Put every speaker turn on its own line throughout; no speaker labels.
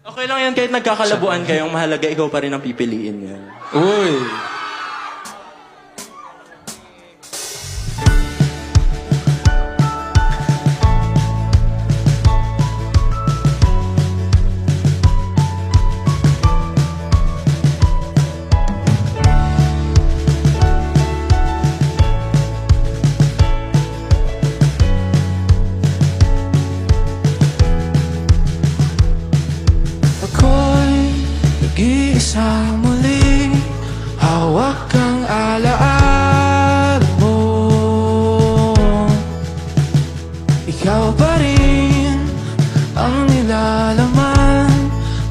Okay lang yan kahit nagkakalabuan kayo. Ang mahalaga, ikaw pa rin ang pipiliin niya.
Uy!
Nag-iisa muli, hawak ang alaala mo. Ikaw pa rin ang nilalaman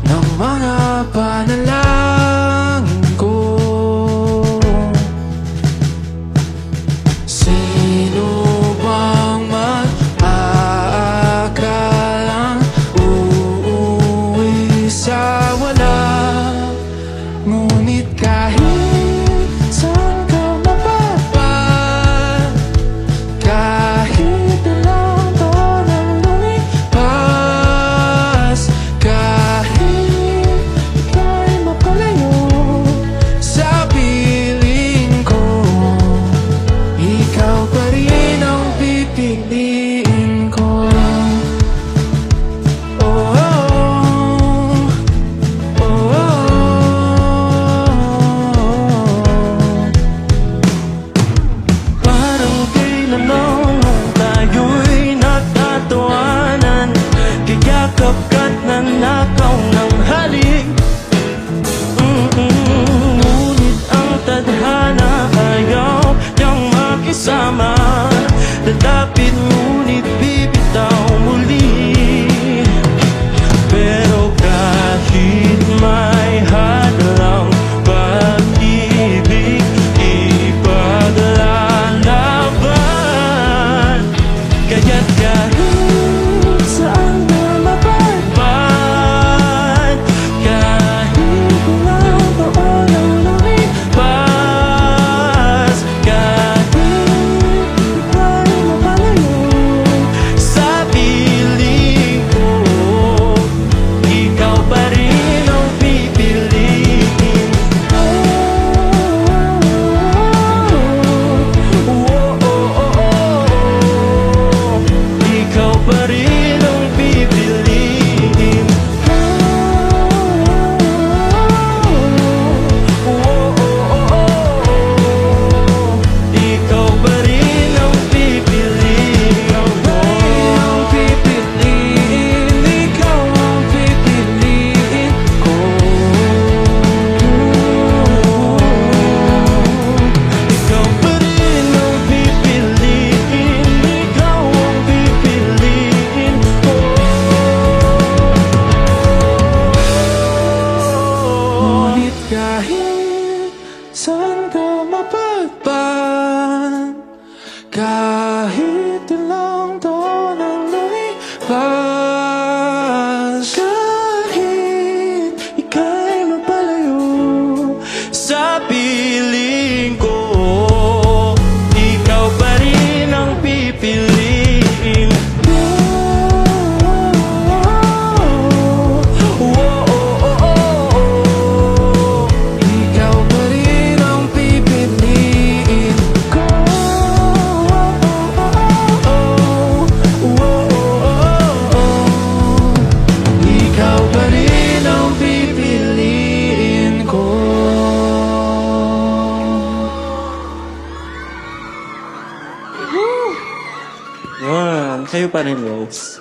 ng mga panalangin ko. Sino bang mag-aakalang uuwi sa wala? Ngunit kahit saan ka mapapat, kahit ilang taon ang lumipas, kahit ika'y mapalayo sa piling ko, ikaw pa rin ang pipiliin ko.
Kapkat na nakaw ng halik. Ngunit ang tadhana ayaw niyang makisama. Lalapit ngunit bibitaw muli. Pero kahit may hadlang pag-ibig, ipaglalaban. Kaya't kahit saan saan ka mapagpan, kahit ilang taon ang lumipas, kahit ika'y mapalayo sa piling ko, ikaw pa rin ang pipiliin. Yan, kayo pa rin, Rose.